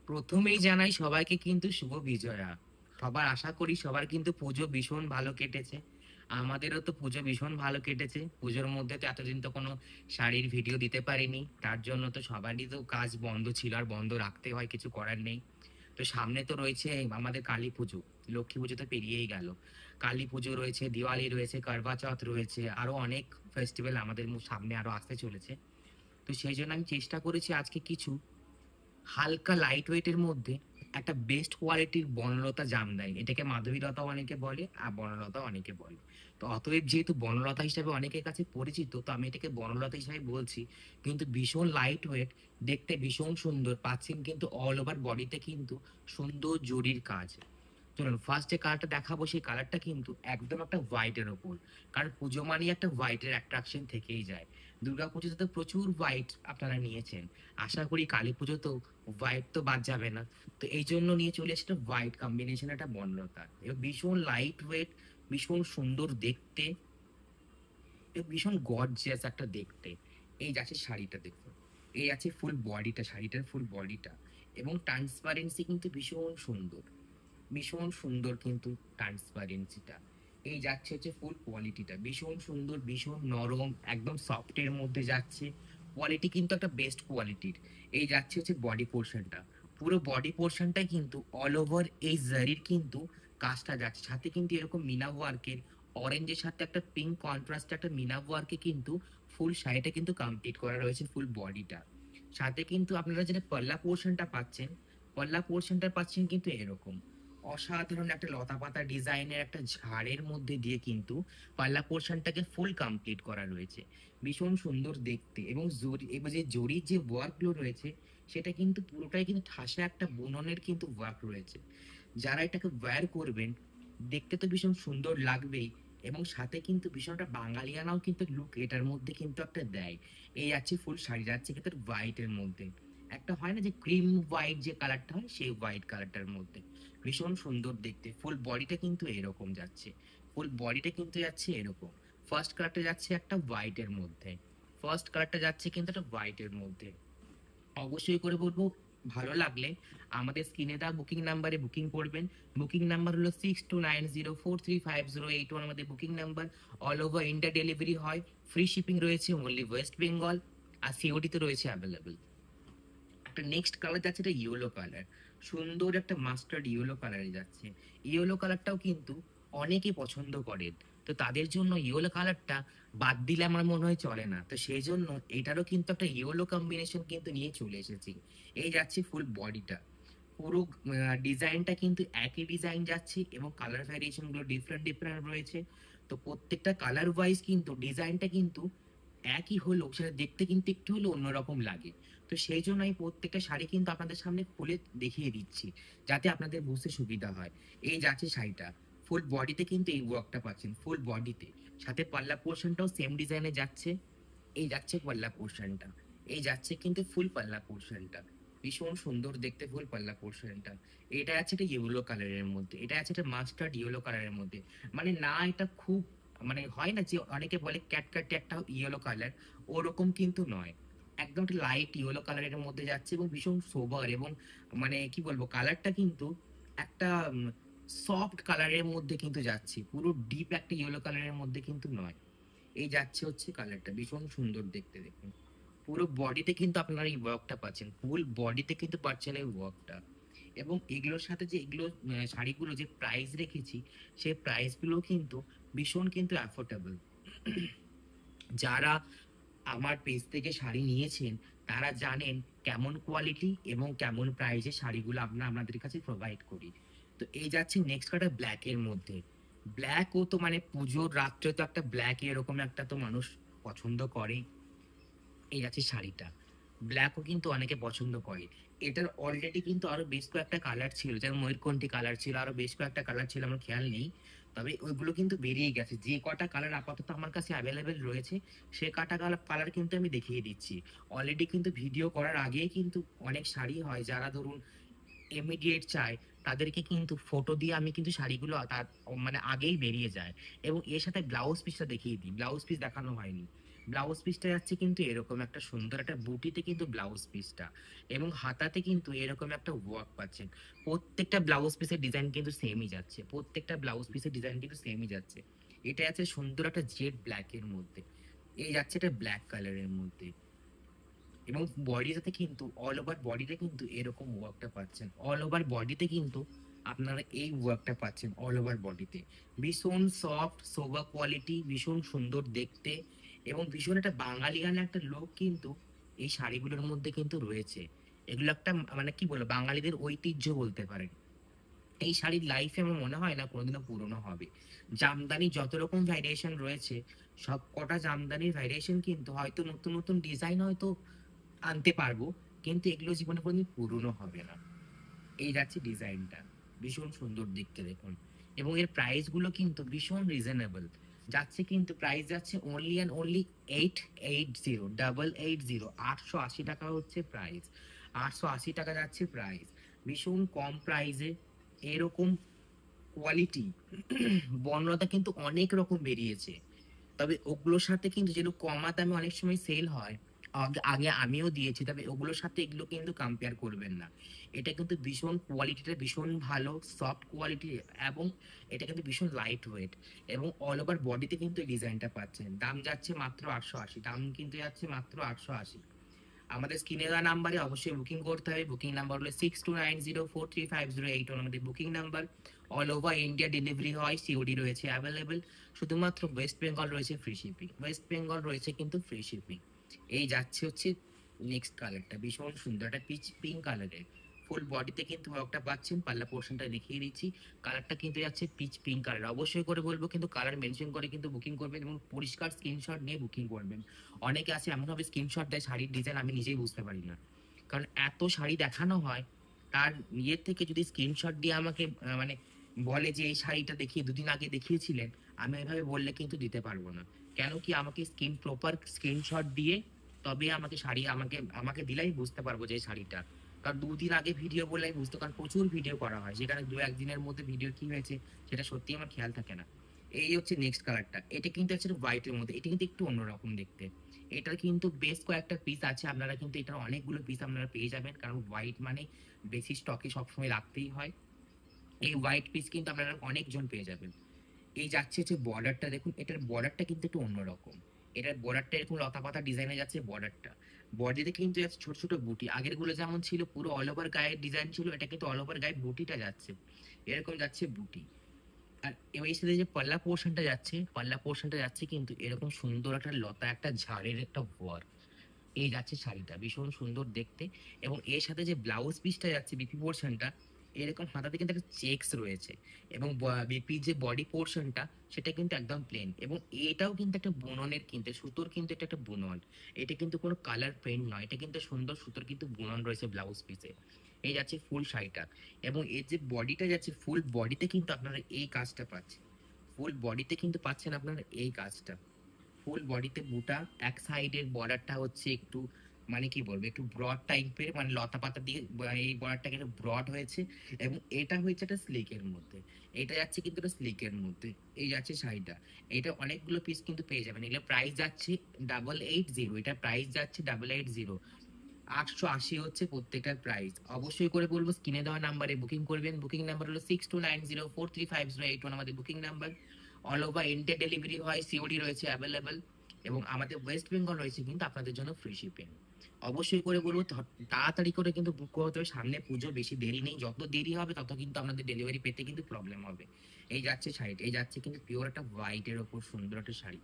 প্রথমেই জানাই সবাইকে কিন্তু শুভ বিজয়া। সবার আশা করি সবার কিন্তু পুজো ভীষণ ভালো কেটেছে। আমাদেরও তো পুজো ভীষণ ভালো কেটেছে। পুজোর মধ্যে তো এতদিন তো কোনো শাড়ির ভিডিও দিতে পারিনি। তার জন্য তো সবারই তো কাজ বন্ধ ছিল, আর বন্ধ রাখতে হয়, কিছু করার নেই। তো সামনে তো রয়েছে আমাদের কালী পুজো। লক্ষ্মী পুজো তো পেরিয়েই গেল। কালী পুজো রয়েছে, দিওয়ালি রয়েছে, করবা চৌথ রয়েছে, আরো অনেক ফেস্টিভ্যাল আমাদের সামনে আরো আসতে চলেছে। তো সেই জন্য আমি চেষ্টা করেছি আজকে কিছু হালকা লাইট ওয়েটের মধ্যে একটা বেস্ট কোয়ালিটির বনলতা জামদানি, এটাকে মাধবীলতা অনেকে বলে আর বনলতা অনেকে বলে। তো অতএব যেহেতু বনলতা হিসাবে অনেকের কাছে পরিচিত, তো আমি এটাকে বনলতা হিসাবে বলছি। কিন্তু ভীষণ লাইট ওয়েট, দেখতে ভীষণ সুন্দর পাচ্ছেন, কিন্তু অল ওভার বডিতে কিন্তু সুন্দর জরির কাজ। চলুন ফার্স্ট যে কালারটা দেখাবো সেই কালারটা কিন্তু একদম একটা হোয়াইটের ওপর। কারণ পুজো মানে একটা হোয়াইটের অ্যাট্রাকশন থেকেই যায়। দুর্গা পুজোতে তো প্রচুর হোয়াইট আপনারা নিয়েছেন, আশা করি কালী পুজো তো হোয়াইট তো বাদ যাবে না। তো এই জন্য নিয়ে চলে এসেছে হোয়াইট কম্বিনেশন একটা বনলতা, এবং ভীষণ লাইট ওয়েট, ভীষণ সুন্দর দেখতে, এবং ভীষণ গর্জিয়াস একটা দেখতে। এই যাচ্ছে শাড়িটা, দেখুন। এই আছে ফুল বডিটা, শাড়িটার ফুল বডিটা, এবং ট্রান্সপারেন্সি কিন্তু ভীষণ সুন্দর, ভীষণ সুন্দর কিন্তু ট্রান্সপারেন্সিটা। এই যাচ্ছে হচ্ছে ফুল কোয়ালিটিটা, ভীষণ সুন্দর, ভীষণ নরম, একদম সফটের মধ্যে যাচ্ছে। কোয়ালিটি কিন্তু একটা বেস্ট কোয়ালিটির। এই যাচ্ছে হচ্ছে বডি পোর্শনটা, পুরো বডি পোর্শনটাই কিন্তু অল ওভার এই জারির কিন্তু কাজটা যাচ্ছে, সাথে কিন্তু এরকম মিনা ওয়ার্কের অরেঞ্জের সাথে একটা পিঙ্ক কন্ট্রাস্ট একটা মিনা ওয়ার্কে কিন্তু ফুল শাড়িটা কিন্তু কমপ্লিট করা রয়েছে ফুল বডিটা। সাথে কিন্তু আপনারা যেটা পাল্লা পোর্শনটা পাচ্ছেন, পাল্লা পোর্শনটা পাচ্ছেন কিন্তু এরকম অসাধারণ একটা লতা পাতা ডিজাইনের একটা ঝাড়ের মধ্যে দিয়ে কিন্তু পাল্লা পোর্শনটাকে ফুল কমপ্লিট করা রয়েছে। ভীষণ সুন্দর দেখতে, এবং জরি, এবার যে জরির যে ওয়ার্কগুলো রয়েছে সেটা কিন্তু পুরোটাই কিন্তু ঠাসা একটা বুননের কিন্তু ওয়ার্ক রয়েছে। যারা এটাকে ওয়্যার করবেন, দেখতে তো ভীষণ সুন্দর লাগবেই, এবং সাথে কিন্তু ভীষণ একটা বাঙালিয়ানাও কিন্তু লুক এটার মধ্যে কিন্তু একটা দেয়। এই আছে ফুল শাড়ি, যাচ্ছে কিন্তু হোয়াইটের মধ্যে, একটা হয় না যে ক্রিম হোয়াইট যে কালারটা হয়, সেই হোয়াইট কালারটার মধ্যে ভীষণ সুন্দর দেখতে। ফুল বডিটা কিন্তু এরকম যাচ্ছে, ফুল বডিটা কিন্তু যাচ্ছে এরকম। ফার্স্ট কালারটা যাচ্ছে একটা হোয়াইটের মধ্যে, ফার্স্ট কালারটা যাচ্ছে কিন্তু একটা হোয়াইটের মধ্যে। অবশ্যই করে বলবো, ভালো লাগলে আমাদের স্ক্রিনে দেওয়া বুকিং নাম্বারে বুকিং করবেন। বুকিং নাম্বার হলো 6290435081, আমাদের booking number. All over India delivery হয়, ফ্রি শিপিং রয়েছে ওনলি ওয়েস্ট বেঙ্গল, আর সিওডি তো রয়েছে অ্যাভেলেবেল। একটা নেক্সট কালার যাচ্ছে, এটা ইয়েলো কালার, সুন্দর একটা মাস্টার্ড ইয়েলো কালারে যাচ্ছে। ইয়েলো কালারটাও কিন্তু অনেকে পছন্দ করেন, তো তাদের জন্য ইয়েলো কালারটা বাদ দিলে আমার মনে হয় চলে না। তো সেই জন্য এটারও কিন্তু একটা ইয়েলো কম্বিনেশন কিন্তু নিয়ে চলে এসেছি। এই যাচ্ছে ফুল বডিটা, পুরো ডিজাইনটা কিন্তু একই ডিজাইন যাচ্ছে, এবং কালার ভ্যারিয়েশন গুলো ডিফারেন্ট ডিফারেন্ট রয়েছে। তো প্রত্যেকটা কালার ওয়াইজ কিন্তু ডিজাইনটা কিন্তু একই হলেও সেটা দেখতে কিন্তু একটু হলেও অন্যরকম লাগে। তো সেই জন্য আমি প্রত্যেকটা শাড়ি কিন্তু আপনাদের সামনে খুলে দেখিয়ে দিচ্ছি, যাতে আপনাদের বুঝতে সুবিধা হয়। এই যাচ্ছে শাড়িটা, ফুল বডিতে কিন্তু এই ওয়ার্কটা পাচ্ছেন ফুল বডিতে, সাথে পাল্লা পোর্শনটাও সেম ডিজাইনে যাচ্ছে। এই যাচ্ছে পাল্লা পোর্শনটা, এই যাচ্ছে কিন্তু ফুল পাল্লা পোর্শনটা, ভীষণ সুন্দর দেখতে ফুল পাল্লা পোর্শনটা। এটা আছে একটা ইয়েলো কালারের মধ্যে, এটা আছে একটা মাস্টার্ড ইয়েলো কালারের মধ্যে। মানে না এটা খুব, মানে হয় না যে অনেকে বলে ক্যাটকাট একটা ইয়েলো কালার, ওরকম কিন্তু নয়। একদম লাইট ইয়েলো কালারের মধ্যে যাচ্ছে, এবং ভীষণ সোবার, এবং মানে কি বলবো, কালারটা কিন্তু একটা সফট কালারের মধ্যে কিন্তু যাচ্ছে, পুরো ডিপ একটা ইয়েলো কালারের মধ্যে কিন্তু নয়। এই যাচ্ছে হচ্ছে কালারটা, ভীষণ সুন্দর দেখতে, দেখুন। পুরো বডিতে কিন্তু আপনারা এই ওয়ার্কটা পাচ্ছেন, ফুল বডিতে কিন্তু পাচ্ছেন এই ওয়ার্কটা। এবং এগুলোর সাথে যে এগুলো শাড়িগুলো যে প্রাইস রেখেছি, সেই প্রাইস গুলো কিন্তু ভীষণ কিন্তু অ্যাফোর্ডেবল। যারা আমার পেজ থেকে শাড়ি নিয়েছেন তারা জানেন কেমন কোয়ালিটি এবং কেমন প্রাইসে শাড়িগুলো আমরা আপনাদের কাছে প্রোভাইড করি। তো এই যাচ্ছে নেক্সট কাটা ব্ল্যাক এর মধ্যে। ব্ল্যাক ও তো মানে পুজোর রাত্রে তো একটা ব্ল্যাক এরকম একটা তো মানুষ পছন্দ করে। এই আছে শাড়িটা, ব্ল্যাকও কিন্তু অনেকে পছন্দ করে। এটার অলরেডি কিন্তু আরো বেশ কয়েকটা কালার ছিল, যেমন ময়ূরকণ্ঠী কালার ছিল, আরো বেশ কয়েকটা কালার ছিল, আমার খেয়াল নেই। তবে ওইগুলো কিন্তু বেরিয়ে গেছে, যে কটা কালার আপাতত আমার কাছে অ্যাভেলেবেল রয়েছে সে কটা কালার কিন্তু আমি দেখিয়ে দিচ্ছি। অলরেডি কিন্তু ভিডিও করার আগেই কিন্তু অনেক শাড়ি হয় যারা ধরুন ইমিডিয়েট চায়, তাদেরকে কিন্তু ফটো দিয়ে আমি কিন্তু শাড়িগুলো তার মানে আগেই বেরিয়ে যায়। এবং এর সাথে ব্লাউজ পিসটা দেখিয়ে দিই, ব্লাউজ পিস দেখানো হয়নি। ব্লাউজ পিসটা যাচ্ছে কিন্তু এরকম একটা সুন্দর একটা বুটিতে কিন্তু ব্লাউজ পিসটা, এবং হাতাতে কিন্তু এরকম একটা ওয়ার্ক পাচ্ছেন। প্রত্যেকটা ব্লাউজ পিসের ডিজাইন কিন্তু সেমই যাচ্ছে, প্রত্যেকটা ব্লাউজ পিসের ডিজাইন কিন্তু সেমই যাচ্ছে। এটা আছে সুন্দর একটা জেড ব্ল্যাক এর মধ্যে, এই যাচ্ছে এটা ব্ল্যাক কালারের মধ্যে, এবং বডিটাতে কিন্তু অল ওভার বডিতে কিন্তু এরকম ওয়ার্কটা পাচ্ছেন, অল ওভার বডিতে কিন্তু আপনারা এই ওয়ার্কটা পাচ্ছেন অল ওভার বডিতে। ভীষণ সফট সোবার কোয়ালিটি, ভীষণ সুন্দর দেখতে, এবং ভীষণ একটা বাঙালিয়ানা একটা লুক কিন্তু এই শাড়িগুলোর মধ্যে কিন্তু রয়েছে। এগুলো একটা মানে কি বলবো, বাঙালিদের ঐতিহ্য বলতে পারেন। এই শাড়ির লাইফে আমার মনে হয় না কোনোদিনও পুরনো হবে। জামদানি যত রকম ভ্যারিয়েশন রয়েছে, সব কটা জামদানির ভ্যারিয়েশন কিন্তু হয়তো নতুন নতুন ডিজাইন হয়তো আনতে পারবো, কিন্তু এগুলো জীবনে কোনোদিন পুরনো হবে না। এই যাচ্ছে ডিজাইনটা, ভীষণ সুন্দর দেখতে দেখুন, এবং এর প্রাইস গুলো কিন্তু ভীষণ রিজনেবল যাচ্ছে, কিন্তু প্রাইস যাচ্ছে অনলি অ্যান্ড অনলি 880, 880, 880 টাকা হচ্ছে প্রাইস, 880 টাকা যাচ্ছে প্রাইস। ভীষণ কম প্রাইসে এরকম কোয়ালিটি বর্ণতা কিন্তু অনেক রকম বেরিয়েছে। তবে ওগুলোর সাথে কিন্তু যেগুলো কমা দামে অনেক সময় সেল হয়, আগে আগে আমিও দিয়েছি, তবে ওগুলোর সাথে এগুলো কিন্তু কম্পেয়ার করবেন না। এটা কিন্তু ভীষণ কোয়ালিটিটা ভীষণ ভালো, সফট কোয়ালিটি, এবং এটা কিন্তু ভীষণ লাইট ওয়েট, এবং অল ওভার বডিতে কিন্তু এই ডিজাইনটা পাচ্ছেন। দাম যাচ্ছে মাত্র 880, দাম কিন্তু যাচ্ছে মাত্র 880। আমাদের স্ক্রিনে দেওয়া নাম্বারে অবশ্যই বুকিং করতে হবে। বুকিং নাম্বার হলো 6290435081, আমাদের booking number. All over India delivery হয়, সিওডি রয়েছে অ্যাভেলেবেল। শুধুমাত্র ওয়েস্ট বেঙ্গল রয়েছে ফ্রি শিপিং, ওয়েস্ট বেঙ্গল রয়েছে কিন্তু ফ্রি শিপিং। এই যাচ্ছে হচ্ছে নেক্সট কালারটা, ভীষণ সুন্দর একটা পিচ পিঙ্ক কালারের, ফুল বডিতে কিন্তু ওয়ার্কটা পাচ্ছেন। পাল্লা পোর্শনটা দেখিয়ে দিচ্ছি, কালারটা কিন্তু যাচ্ছে পিচ পিঙ্ক কালার। অবশ্যই করে বলবো কিন্তু কালার মেনশন করে কিন্তু বুকিং করবেন, এবং পরিষ্কার স্ক্রিনশট নিয়ে বুকিং করবেন। অনেকে আছে এমনভাবে স্ক্রিনশট দেয় শাড়ির ডিজাইন আমি নিজেই বুঝতে পারি না, কারণ এত শাড়ি দেখানো হয়, তার ইয়ের থেকে যদি স্ক্রিনশট দিয়ে আমাকে মানে বলে যে এই শাড়িটা দেখিয়ে 2 দিন আগে দেখিয়েছিলেন, আমি এভাবে বললে কিন্তু দিতে পারবো না। কেন কি, আমাকে প্রপার স্ক্রিনশট দিয়ে তবে আমাকে শাড়ি আমাকে আমাকে দিলেই বুঝতে পারবো যে এই শাড়িটা। কারণ 2 দিন আগে ভিডিও বললে আমি বুঝতে, কারণ প্রচুর ভিডিও করা হয়, সেখানে 2-1 দিনের মধ্যে ভিডিও কি হয়েছে সেটা সত্যি আমার খেয়াল থাকে না। এই হচ্ছে নেক্সট কালারটা, এটা কিন্তু হচ্ছে হোয়াইটের মধ্যে, এটা কিন্তু একটু অন্যরকম দেখতে। এটার কিন্তু বেশ কয়েকটা পিস আছে, আপনারা কিন্তু এটার অনেকগুলো পিস আপনারা পেয়ে যাবেন, কারণ হোয়াইট মানে বেশি স্টকে সবসময় রাখতেই হয়। এই হোয়াইট পিস কিন্তু আপনারা অনেকজন পেয়ে যাবেন। এই যাচ্ছে হচ্ছে বর্ডারটা দেখুন, এটার বর্ডারটা কিন্তু একটু অন্যরকম। এটার বর্ডারটা এরকম লতা পাতা ডিজাইনে যাচ্ছে বর্ডারটা। বডিতে কিন্তু যাচ্ছে ছোট ছোট বুটি, আগের গুলো যেমন ছিল পুরো অল ওভার গায়ের ডিজাইন ছিল, এটা কিন্তু অল ওভার গায়ে বুটিটা যাচ্ছে, এরকম যাচ্ছে বুটি। আর এর সাথে যে পাল্লা পোর্শনটা যাচ্ছে, পাল্লা পোর্শনটা যাচ্ছে কিন্তু এরকম সুন্দর একটা লতা একটা ঝাড়ের একটা ওয়ার্ক। এই যাচ্ছে শাড়িটা, ভীষণ সুন্দর দেখতে, এবং এর সাথে যে ব্লাউজ পিসটা যাচ্ছে বিপি পোর্শনটা, এরকম হাতাতে কিন্তু একটা চেকস রয়েছে, এবং বিপির যে বডি পোর্শনটা সেটা কিন্তু একদম প্লেন, এবং এটাও কিন্তু একটা বুননের কিন্তু সুতোর কিন্তু এটা একটা বুনন। এটা কিন্তু কোনো কালার প্রিন্ট নয়, এটা কিন্তু সুন্দর সুতোর কিন্তু বুনন রয়েছে ব্লাউজ পিসে। এই যাচ্ছে ফুল শাড়িটা, এবং এর যে বডিটা যাচ্ছে ফুল বডিতে কিন্তু আপনারা এই কাজটা পাচ্ছেন, ফুল বডিতে কিন্তু পাচ্ছেন আপনারা এই কাজটা। ফুল বডিতে বুটা, এক সাইডের বর্ডারটা হচ্ছে একটু মানে কি বলবো একটু ব্রড টাইপের, মানে লতা পাতা দিয়ে এই বর্ডারটাকে একটু ব্রড হয়েছে, এবং এটা হয়েছে একটা স্লিকের মধ্যে। এটা যাচ্ছে কিন্তু একটা স্লিকের মধ্যে। এই যাচ্ছে শাড়িটা, এটা অনেকগুলো পিস কিন্তু পেয়ে যাবেন। এগুলো প্রাইস যাচ্ছে 880, এটা প্রাইস যাচ্ছে 880, 880 হচ্ছে প্রত্যেকটার প্রাইস। অবশ্যই করে বলবো স্ক্রিনে দেওয়া নাম্বারে বুকিং করবেন। বুকিং নাম্বার হলো 6290435081, আমাদের booking number. All over India delivery হয়, সিওডি রয়েছে অ্যাভেলেবেল, এবং আমাদের ওয়েস্ট বেঙ্গল রয়েছে কিন্তু আপনাদের জন্য ফ্রি শিপিং। অবশ্যই করে বলবো তাড়াতাড়ি করে কিন্তু বুক করতে হবে, সামনে পুজো, বেশি দেরি নেই, যত দেরি হবে তত কিন্তু আপনাদের ডেলিভারি পেতে কিন্তু প্রবলেম হবে। এই যাচ্ছে শাড়িটা, এই যাচ্ছে কিন্তু পিওর একটা হোয়াইটের ওপর সুন্দর একটা শাড়ি।